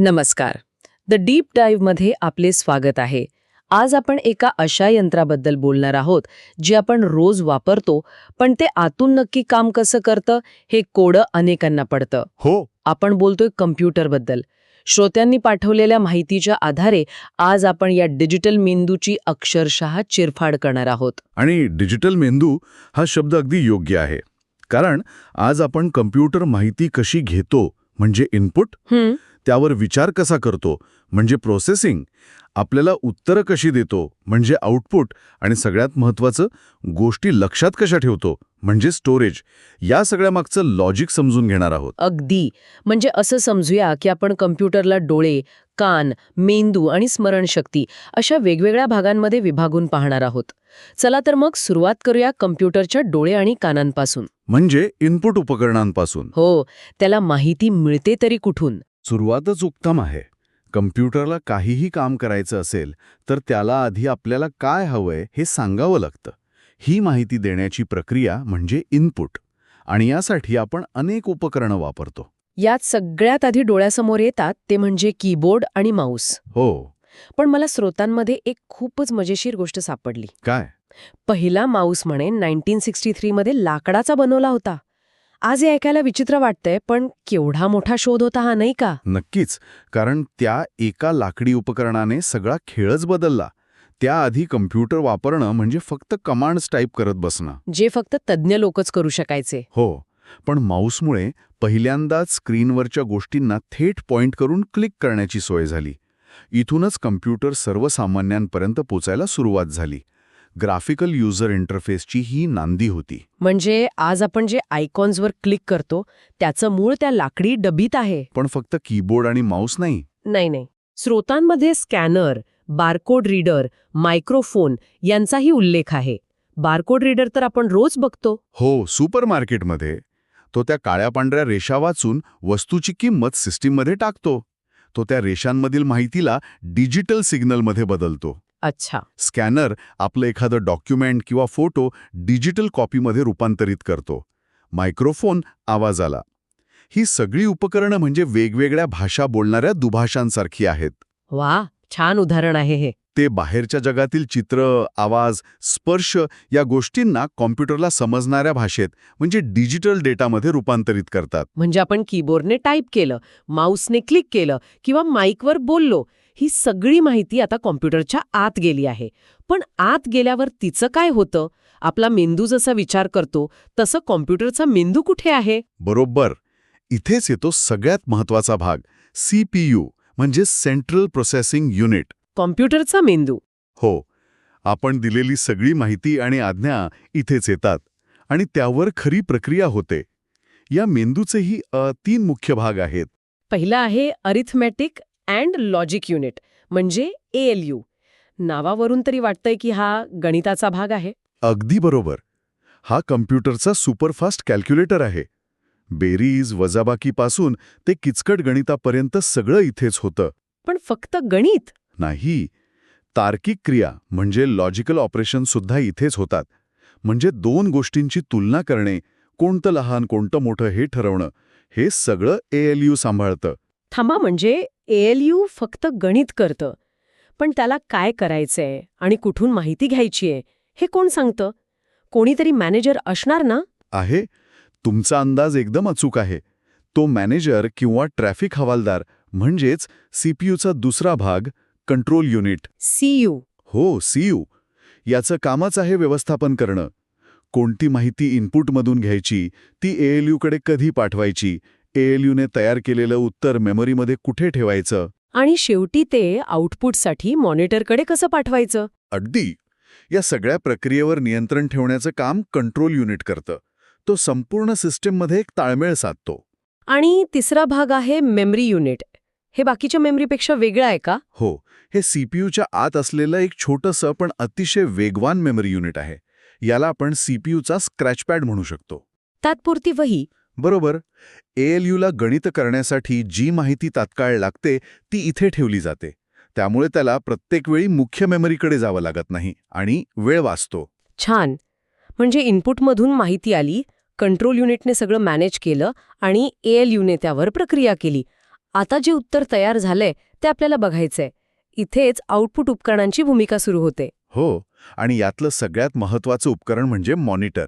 नमस्कार. The deep डाईव्हमध्ये आपले स्वागत आहे. आज आपण एका अशा यंत्राबद्दल बोलणार आहोत जे आपण रोज वापरतो, पण ते आतून नक्की काम कसं करतं हे कोडं अनेकांना पडतं. हो. आपण बोलतोय कम्प्युटरबद्दल. श्रोत्यांनी पाठवलेल्या माहितीच्या आधारे आज आपण या डिजिटल मेंदूची अक्षरशः चिरफाड करणार आहोत. आणि डिजिटल मेंदू हा शब्द अगदी योग्य आहे. कारण आज आपण कम्प्युटर माहिती कशी घेतो म्हणजे इनपुट, त्यावर विचार कसा करतो म्हणजे प्रोसेसिंग, आपल्याला उत्तरं कशी देतो म्हणजे आउटपुट, आणि सगळ्यात महत्त्वाचं गोष्टी लक्षात कशा ठेवतो म्हणजे स्टोरेज, या सगळ्या मागचं लॉजिक समजून घेणार आहोत. अगदी. म्हणजे असं समजूया की आपण कम्प्युटरला डोळे, कान, मेंदू आणि स्मरणशक्ती अशा वेगवेगळ्या भागांमध्ये विभागून पाहणार आहोत. चला तर मग सुरुवात करूया कम्प्युटरच्या डोळे आणि कानांपासून. म्हणजे इनपुट उपकरणांपासून. हो, त्याला माहिती मिळते तरी कुठून? सुरुवातच उत्तम आहे. कम्प्युटरला काहीही काम करायचं असेल तर त्याला आधी आपल्याला काय हवंय हे सांगावं लागतं. ही माहिती देण्याची प्रक्रिया म्हणजे इनपुट, आणि यासाठी आपण अनेक उपकरणं वापरतो. यात सगळ्यात आधी डोळ्यासमोर येतात ते म्हणजे कीबोर्ड आणि माऊस. हो. पण मला स्रोतांमध्ये एक खूपच मजेशीर गोष्ट सापडली. काय? पहिला माऊस म्हणे 1963 मध्ये लाकडाचा बनवला होता. आज हे ऐकायला विचित्र वाटतंय, पण केवढा मोठा शोध होता हा, नाही का? नक्कीच. कारण त्या एका लाकडी उपकरणाने सगळा खेळच बदलला. त्याआधी कम्प्युटर वापरणं म्हणजे फक्त कमांड्स टाईप करत बसणं, जे फक्त तज्ज्ञ लोकच करू शकायचे. हो. पण माऊसमुळे पहिल्यांदाच स्क्रीनवरच्या गोष्टींना थेट पॉइंट करून क्लिक करण्याची सोय झाली. इथूनच कम्प्युटर सर्वसामान्यांपर्यंत पोचायला सुरुवात झाली. ग्राफिकल युजर इंटरफेसची ही नांदी होती. म्हणजे आज आपण जे आयकॉन्सवर क्लिक करतो त्याचं मूळ त्या लाकडी डबीत आहे. पण फक्त कीबोर्ड आणि माऊस नाही. नाही. स्रोतांमध्ये स्कॅनर, बारकोड रीडर, मायक्रोफोन यांचाही उल्लेख आहे. बारकोड रीडर तर आपण रोज बघतो. हो, सुपरमार्केटमध्ये. तो त्या काळ्या पांढऱ्या रेषा वाचून वस्तूची किंमत सिस्टीममध्ये टाकतो. तो त्या रेषांमधील माहितीला डिजिटल सिग्नलमध्ये बदलतो. अच्छा. स्कॅनर आपलं एखादं डॉक्युमेंट किंवा फोटो डिजिटल कॉपीमध्ये रूपांतरित करतो. मायक्रोफोन आवाजाला. ही सगळी उपकरणं म्हणजे वेगवेगळ्या भाषा बोलणाऱ्या दुभाषांसारखी आहेत. वा, छान उदाहरण आहे हे. ते बाहेरच्या जगातील चित्र, आवाज, स्पर्श या गोष्टींना कॉम्प्युटरला समजणाऱ्या भाषेत म्हणजे डिजिटल डेटामध्ये रूपांतरित करतात. म्हणजे आपण कीबोर्डने टाईप केलं, माऊसने क्लिक केलं किंवा माईकवर बोललो, ही सगळी माहिती आता कॉम्प्युटरच्या आत गेली आहे. पण आत गेल्यावर तिचं काय होतं? आपला मेंदू जसा विचार करतो तसं कॉम्प्युटरचा मेंदू कुठे आहे? बरोबर. इथेच येतो सगळ्यात महत्वाचा भाग, CPU म्हणजे सेंट्रल प्रोसेसिंग युनिट. कॉम्प्युटरचा मेंदू. हो. आपण दिलेली सगळी माहिती आणि आज्ञा इथेच येतात आणि त्यावर खरी प्रक्रिया होते. या मेंदूचेही 3 मुख्य भाग आहेत. पहिला आहे अरिथमॅटिक अँड लॉजिक युनिट म्हणजे ALU. नावावरून तरी वाटतंय की हा गणिताचा भाग आहे. अगदी बरोबर. हा कम्प्युटरचा सुपरफास्ट कॅल्क्युलेटर आहे. बेरीज, वजाबाकीपासून ते किचकट गणितापर्यंत सगळं इथेच होतं. पण फक्त गणित नाही, तार्किक क्रिया म्हणजे लॉजिकल ऑपरेशन सुद्धा इथेच होतात. म्हणजे 2 गोष्टींची तुलना करणे, कोणतं लहान कोणतं मोठं हे ठरवणं, हे सगळं ALU सांभाळतं. थांबा, म्हणजे ALU फक्त गणित करतं. पण त्याला काय करायचंय आणि कुठून माहिती घ्यायचीय हे कोण सांगतं? कोणीतरी मॅनेजर असणार ना? आहे. तुमचा अंदाज एकदम अचूक आहे. तो मॅनेजर किंवा ट्रॅफिक हवालदार म्हणजेच CPUचा दुसरा भाग, कंट्रोल युनिट. CU. हो, CU. याचं कामच आहे व्यवस्थापन करणं. कोणती माहिती इनपुटमधून घ्यायची, ती ALUकडे कधी पाठवायची, ALUने तयार केलेलं उत्तर मेमरीमध्ये कुठे ठेवायचं, आणि शेवटी ते आउटपुटसाठी मॉनिटरकडे कसं पाठवायचं. अगदी. या सगळ्या प्रक्रियेवर नियंत्रण ठेवण्याचं काम कंट्रोल युनिट करतं. तो संपूर्ण सिस्टीममध्ये एक ताळमेळ साधतो. आणि तिसरा भाग आहे मेमरी युनिट. हे बाकीच्या मेमरीपेक्षा वेगळं आहे का? हो, हे CPUच्या आत असलेलं एक छोटंसं पण अतिशय वेगवान मेमरी युनिट आहे. याला आपण CPUचा स्क्रॅचपॅड म्हणू शकतो. तात्पुरती वही. बरोबर. ALUला गणित करण्यासाठी जी माहिती तात्काळ लागते ती इथे ठेवली जाते. त्यामुळे त्याला प्रत्येक वेळी मुख्य मेमरीकडे जावं लागत नाही आणि वेळ वाचतो. छान. म्हणजे इनपुटमधून माहिती आली, कंट्रोल युनिटने सगळं मॅनेज केलं आणि ALUने त्यावर प्रक्रिया केली. आता जे उत्तर तयार झालंय ते आपल्याला बघायचंय. इथेच आउटपुट उपकरणांची भूमिका सुरू होते. हो, आणि यातलं सगळ्यात महत्वाचं उपकरण म्हणजे मॉनिटर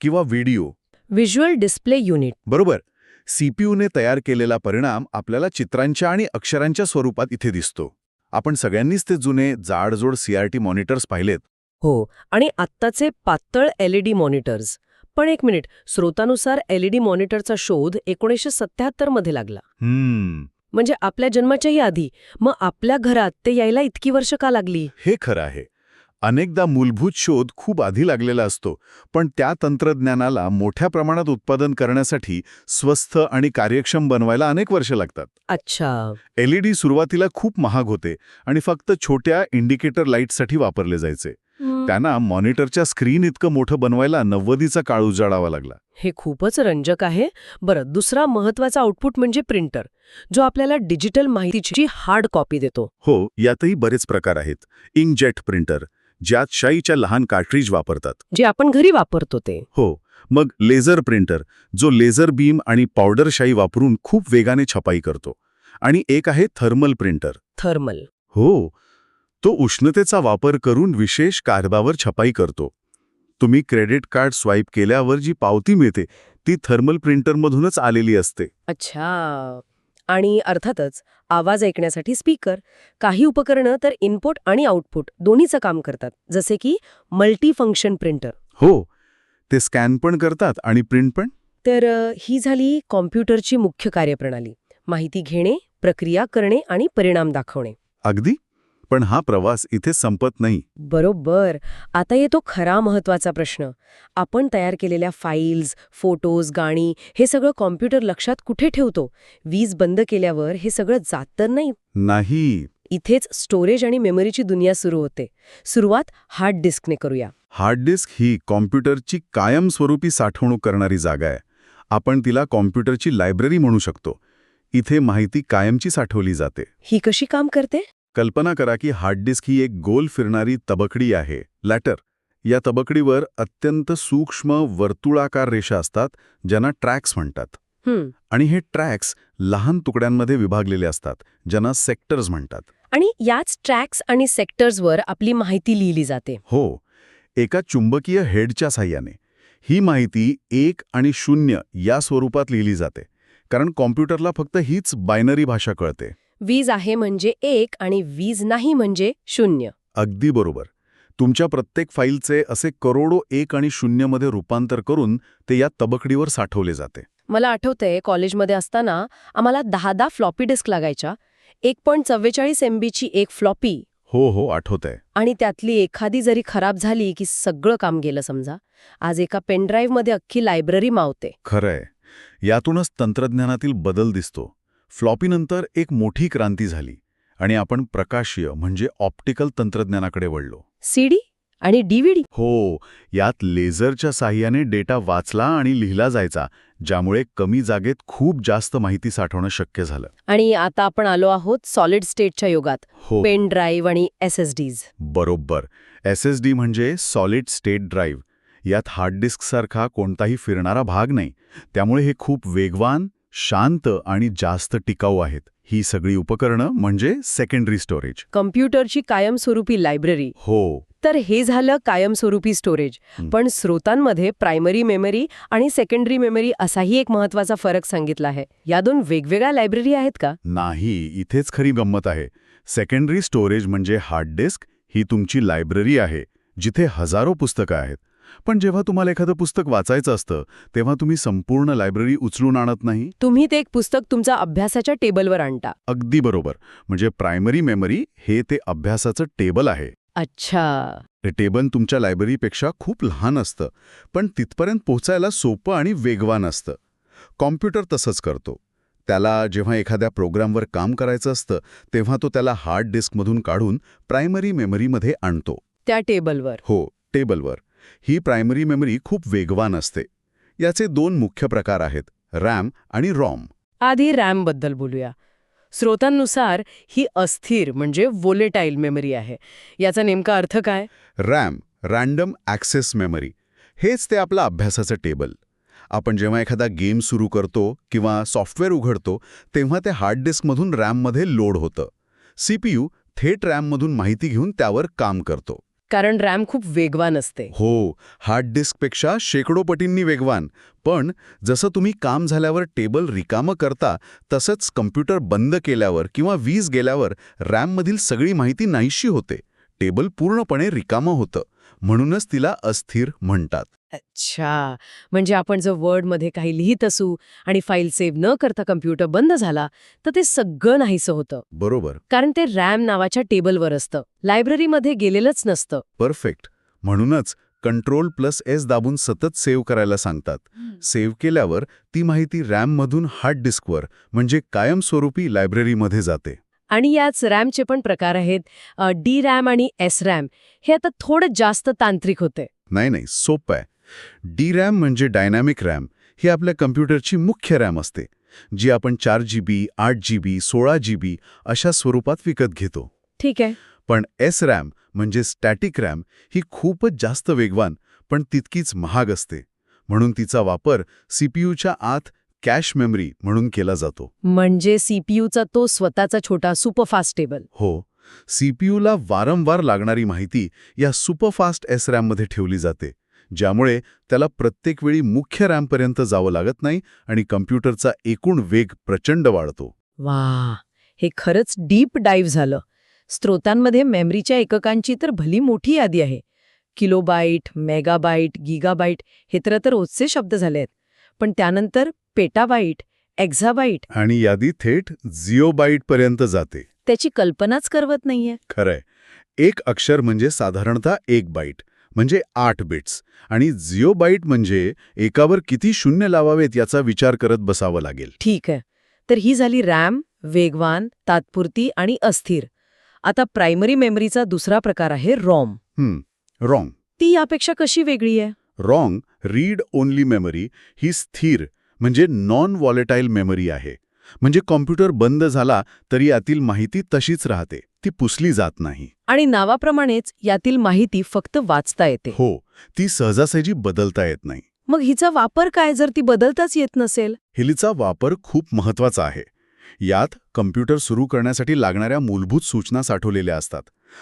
किंवा व्हिडिओ. Visual display unit. बरोबर. सीपीयूने तयार केलेला परिणाम आपल्याला चित्रांच्या आणि अक्षरांच्या स्वरूपात इथे दिसतो. आपण सगळ्यांनीच ते जुने जाडजोड CRT मॉनिटर्स पाहिलेत. हो, आणि आत्ताचे पातळ LED मॉनिटर्स. पण एक मिनिट, स्रोतानुसार LED मॉनिटरचा शोध 1977 मध्ये लागला. म्हणजे आपल्या जन्माच्याही आधी. मग आपल्या घरात ते यायला इतकी वर्ष का लागली? हे खरं आहे. अनेकदा मूलभूत शोध खूप आधी लागलेला असतो, पण त्या तंत्रज्ञानाला मोठ्या प्रमाणात उत्पादन करण्यासाठी स्वस्त आणि कार्यक्षम बनवायला अनेक वर्ष लागतात. अच्छा. LED सुरुवातीला खूप महाग होते आणि फक्त छोट्या इंडिकेटर लाईटसाठी वापरले जायचे. त्यांना मॉनिटरच्या स्क्रीन इतकं मोठं बनवायला 90चा काळ उजाडावा लागला. हे खूपच रंजक आहे. बरं, दुसरा महत्वाचा आउटपुट म्हणजे प्रिंटर, जो आपल्याला डिजिटल माहितीची हार्ड कॉपी देतो. हो, यातही बरेच प्रकार आहेत. इंकजेट प्रिंटर, ज्यात शाईच्या लहान कार्ट्रिज वापरतात. जे आपण घरी वापरतो ते. हो. मग लेझर प्रिंटर, जो लेझर बीम आणि पावडर शाई वापरून खूप वेगाने छपाई करतो. आणि एक आहे थर्मल प्रिंटर. थर्मल. हो, तो उष्णतेचा वापर करून विशेष कागदावर छपाई करतो. तुम्ही क्रेडिट कार्ड स्वाईप केल्यावर जी पावती मिळते ती थर्मल प्रिंटरमधूनच आलेली असते. अच्छा. आणि अर्थातच आवाज ऐकण्यासाठी स्पीकर. काही उपकरणं तर इनपुट आणि आउटपुट दोन्हीचं काम करतात, जसे की मल्टीफंक्शन प्रिंटर. हो, ते स्कॅन पण करतात आणि प्रिंट पण. तर ही झाली कॉम्प्युटरची मुख्य कार्यप्रणाली. माहिती घेणे, प्रक्रिया करणे आणि परिणाम दाखवणे. अगदी. पण हा प्रवास इथे संपत नाही. बरोबर. आता येतो खरा महत्वाचा प्रश्न. आपण तयार केलेल्या फाईल्स, फोटोज, गाणी हे सगळं कॉम्प्युटर लक्षात कुठे ठेवतो? वीज बंद केल्यावर हे सगळं जात तर नाही? नाही. इथेच स्टोरेज आणि मेमरीची दुनिया सुरू होते. सुरुवात हार्ड डिस्कने करूया. हार्ड डिस्क ही कॉम्प्युटरची कायमस्वरूपी साठवणूक करणारी जागा आहे. आपण तिला कॉम्प्युटरची लायब्ररी म्हणू शकतो. इथे माहिती कायमची साठवली जाते. ही कशी काम करते? कल्पना करा की हार्ड डिस्क ही एक गोल फिरणारी तबकडी आहे, लॅटर. या तबकडीवर अत्यंत सूक्ष्म वर्तुळाकार रेषा असतात, ज्यांना ट्रॅक्स म्हणतात. आणि हे ट्रॅक्स लहान तुकड्यांमध्ये विभागलेले असतात, ज्यांना सेक्टर्स म्हणतात. आणि याच ट्रॅक्स आणि सेक्टर्सवर आपली माहिती लिहिली जाते. हो, एका चुंबकीय हेडच्या साह्याने. ही माहिती 1 आणि 0 या स्वरूपात लिहिली जाते, कारण कॉम्प्युटरला फक्त हीच बायनरी भाषा कळते. वीज आहे म्हणजे 1 आणि वीज नाही म्हणजे 0. अगदी बरोबर. तुमच्या प्रत्येक फाईलचे असे करोडो 1 आणि 0 मध्ये रूपांतर करून ते या तबकडीवर साठवले जाते. मला आठवतंय, कॉलेजमध्ये असताना आम्हाला 10 फ्लॉपी डिस्क लागायच्या. 1.44 MBची एक फ्लॉपी. हो, आठवतंय. आणि त्यातली एखादी जरी खराब झाली की सगळं काम गेलं समजा. आज एका पेनड्राईव्हमध्ये अख्खी लायब्ररी मावते. खरंय. यातूनच तंत्रज्ञानातील बदल दिसतो. फ्लॉपीनंतर एक मोठी क्रांती झाली आणि आपण प्रकाशीय म्हणजे ऑप्टिकल तंत्रज्ञानाकडे वळलो. CD आणि DVD. हो, यात लेझरच्या साहाय्याने डेटा वाचला आणि लिहिला जायचा, ज्यामुळे कमी जागेत खूप जास्त माहिती साठवणं शक्य झालं. आणि आता आपण आलो आहोत सॉलिड स्टेटच्या युगात. हो, पेन ड्राईव्ह आणि SSDs. बरोबर. SSD म्हणजे सॉलिड स्टेट ड्राईव्ह. यात हार्ड डिस्कसारखा कोणताही फिरणारा भाग नाही. त्यामुळे हे खूप वेगवान, शांत आणि जास्त टिकाऊ आहेत. ही सगळी उपकरणं म्हणजे सेकंडरी स्टोरेज. कम्प्युटरची कायमस्वरूपी लायब्ररी. हो. तर हे झालं कायमस्वरूपी स्टोरेज. पण स्रोतांमध्ये प्रायमरी मेमरी आणि सेकंडरी मेमरी असाही एक महत्वाचा फरक सांगितला आहे. या दोन वेगवेगळ्या लायब्ररी आहेत का? नाही, इथेच खरी गंमत आहे. सेकंडरी स्टोरेज म्हणजे हार्ड डिस्क ही तुमची लायब्ररी आहे, जिथे हजारो पुस्तकं आहेत. पण जेव्हा तुम्हाला एखादं पुस्तक वाचायचं असतं, तेव्हा तुम्ही संपूर्ण लायब्ररी उचलून आणत नाही. तुम्ही ते एक पुस्तक तुमच्या अभ्यासाच्या टेबलवर आणता. अगदी बरोबर. म्हणजे प्रायमरी मेमरी हे ते अभ्यासाचं टेबल आहे. अच्छा. ते टेबल तुमच्या लायब्ररीपेक्षा खूप लहान असतं, पण तिथपर्यंत पोहोचायला सोपं आणि वेगवान असतं. कॉम्प्युटर तसंच करतो. त्याला जेव्हा एखाद्या प्रोग्रामवर काम करायचं असतं, तेव्हा तो त्याला हार्ड डिस्कमधून काढून प्रायमरी मेमरीमध्ये आणतो. त्या टेबलवर. हो, टेबलवर. ही प्रायमरी मेमरी खूप वेगवान असते. याचे 2 मुख्य प्रकार आहेत, रॅम आणि रॉम. आधी रॅम बद्दल बोलूया. स्रोतांनुसार ही अस्थिर म्हणजे व्होलेटाईल मेमरी आहे. याचा नेमका अर्थ काय? RAM, random access memory. हेच ते आपलं अभ्यासाचं टेबल. आपण जेव्हा एखादा गेम सुरू करतो किंवा सॉफ्टवेअर उघडतो तेव्हा ते हार्ड डिस्कमधून रॅममध्ये लोड होतं. सीपीयू थेट रॅममधून माहिती घेऊन त्यावर काम करतो. कारण रॅम खूप वेगवान असते. हो, हार्ड डिस्कपेक्षा शेकडो पटींनी वेगवान. पण जसं तुम्ही काम झाल्यावर टेबल रिकामं करता तसंच कम्प्युटर बंद केल्यावर किंवा वीज गेल्यावर रॅममधील सगळी माहिती नाहीशी होते. टेबल पूर्णपणे रिकामं होतं. म्हणूनच तिला अस्थिर म्हणतात. अच्छा, म्हणजे आपण जर वर्डमध्ये काही लिहित असू आणि फाईल सेव्ह न करता कम्प्युटर बंद झाला तर ते सगळं नाहीसं होतं. बरोबर. कारण ते रॅम नावाच्या टेबलवर असतं, लायब्ररीमध्ये गेलेलंच नसतं. परफेक्ट. म्हणूनच Ctrl+S दाबून सतत सेव्ह करायला सांगतात. सेव्ह केल्यावर ती माहिती रॅममधून हार्ड डिस्कवर म्हणजे कायमस्वरूपी लायब्ररीमध्ये जाते. आणि याच रॅमचे पण प्रकार आहेत. डी रॅम आणि एस रॅम. हे आता थोडं जास्त तांत्रिक होते. नाही, सोपं आहे. डी रॅम म्हणजे डायनॅमिक रॅम. ही आपल्या कम्प्युटरची मुख्य रॅम असते, जी आपण 4 GB, 8 GB, 16 GB अशा स्वरूपात विकत घेतो. ठीक आहे. पण एस रॅम म्हणजे स्टॅटिक रॅम ही खूपच जास्त वेगवान पण तितकीच महाग असते. म्हणून तिचा वापर सीपीयूच्या आत कॅश मेमरी म्हणून केला जातो. म्हणजे सीपीयूचा तो स्वतःचा छोटा सुपरफास्ट टेबल. हो, सीपीयूला वारंवार लागणारी माहिती या सुपरफास्ट एस रॅममध्ये ठेवली जाते, ज्यामुळे त्याला प्रत्येक वेळी मुख्य रॅमपर्यंत जावं लागत नाही आणि कम्प्युटरचा एकूण वेग प्रचंड वाढतो. वा, हे खरंच डीप डाईव्ह झालं. स्त्रोतांमध्ये मेमरीच्या एककांची तर भली मोठी यादी आहे. किलोबाईट, मेगाबाईट, गिगाबाईट हे तर रोजचे शब्द झाले आहेत. पण त्यानंतर पेटाबाईट, एक्झाबाईट आणि यादी थेट झिओबाईटपर्यंत जाते. त्याची कल्पनाच करवत नाहीये. खरंय. एक अक्षर म्हणजे साधारणतः 1 बाईट म्हणजे 8 बिट्स आणि झिओबाईट म्हणजे एकावर किती शून्य लावावेत याचा विचार करत बसावं लागेल. ठीक आहे. तर ही झाली रॅम, वेगवान, तात्पुरती आणि अस्थिर. आता प्रायमरी मेमरीचा दुसरा प्रकार आहे रॉम. रॉंग. ती यापेक्षा कशी वेगळी आहे? रॉंग रीड ओनली मेमरी ही स्थिर म्हणजे नॉन व्हॉलेटाईल मेमरी आहे. म्हणजे कॉम्प्युटर बंद झाला तरी यातील माहिती तशीच राहते, ती पुसली जात नाही. आणि नावाप्रमाणेच यातील माहिती फक्त वाचता येते. हो, ती सहजासहजी बदलता येत नाही. मग हिचा वापर काय जर ती बदलताच येत नसेल? हिलीचा वापर खूप महत्वाचा आहे. यात कम्प्युटर सुरू करण्यासाठी लागणाऱ्या मूलभूत सूचना साठवलेल्या असतात.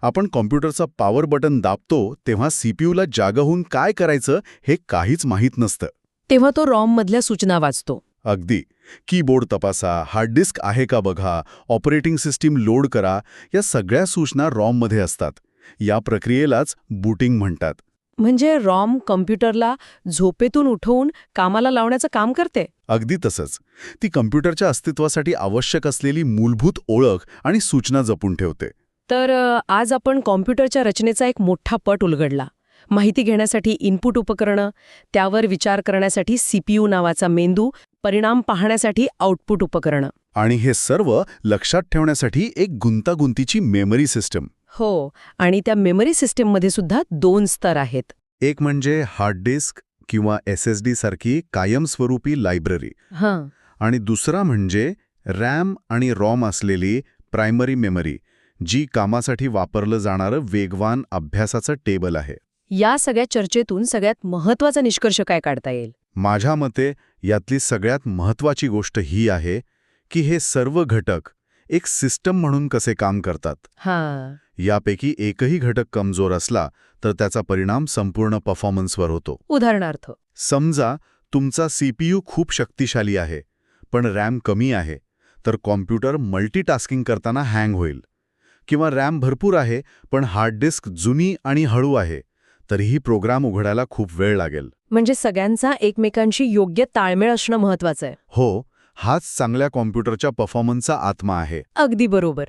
आपण कॉम्प्युटरचा पॉवर बटन दाबतो तेव्हा सीपीयूला जागा होऊन काय करायचं हे काहीच माहीत नसतं. तेव्हा तो रॉम मधल्या सूचना वाचतो. अगदी. कीबोर्ड तपासा, हार्ड डिस्क आहे का बघा, ऑपरेटिंग सिस्टीम लोड करा, या सगळ्या सूचना रॉममध्ये असतात. या प्रक्रियेलाच बूटिंग म्हणतात. म्हणजे रॉम कम्प्युटरला झोपेतून उठवून कामाला लावण्याचं काम करते. अगदी तसंच. ती कम्प्युटरच्या अस्तित्वासाठी आवश्यक असलेली मूलभूत ओळख आणि सूचना जपून ठेवते. तर आज आपण कॉम्प्युटरच्या रचनेचा एक मोठा पट उलगडला. माहिती घेण्यासाठी इनपुट उपकरणं, त्यावर विचार करण्यासाठी सीपीयू नावाचा मेंदू, परिणाम पाहण्यासाठी आउटपुट उपकरणं. आणि हे सर्व लक्षात ठेवण्यासाठी एक गुंतागुंतीची मेमरी सिस्टम. हो, आणि त्या मेमरी सिस्टीममध्ये सुद्धा 2 स्तर आहेत. एक म्हणजे हार्ड डिस्क किंवा SSD सारखी कायमस्वरूपी लायब्ररी. आणि दुसरा म्हणजे रॅम आणि रॉम असलेली प्रायमरी मेमरी, जी कामासाठी वापरलं जाणारं वेगवान अभ्यासाचं टेबल आहे. या सगळ्या चर्चेतून सगळ्यात महत्त्वाचा निष्कर्ष काय काढता येईल? माझ्या मते यातली सगळ्यात महत्त्वाची गोष्ट ही आहे की हे सर्व घटक एक सिस्टम म्हणून कसे काम करतात. यापैकी एकही घटक कमजोर असला तर त्याचा परिणाम संपूर्ण परफॉर्मन्सवर होतो. उदाहरणार्थ, समजा तुमचा सीपीयू खूप शक्तिशाली आहे पण रॅम कमी आहे, तर कॉम्प्युटर मल्टीटास्किंग करताना हँग होईल. किंवा रॅम भरपूर आहे पण हार्ड डिस्क जुनी आणि हळू आहे, तरीही प्रोग्राम उघडायला खूप वेळ लागेल. म्हणजे सगळ्यांचा एकमेकांशी योग्य ताळमेळ असणं महत्त्वाचं आहे. हो, हाच चांगल्या कॉम्प्युटरच्या परफॉर्मन्सचा आत्मा आहे. अगदी बरोबर.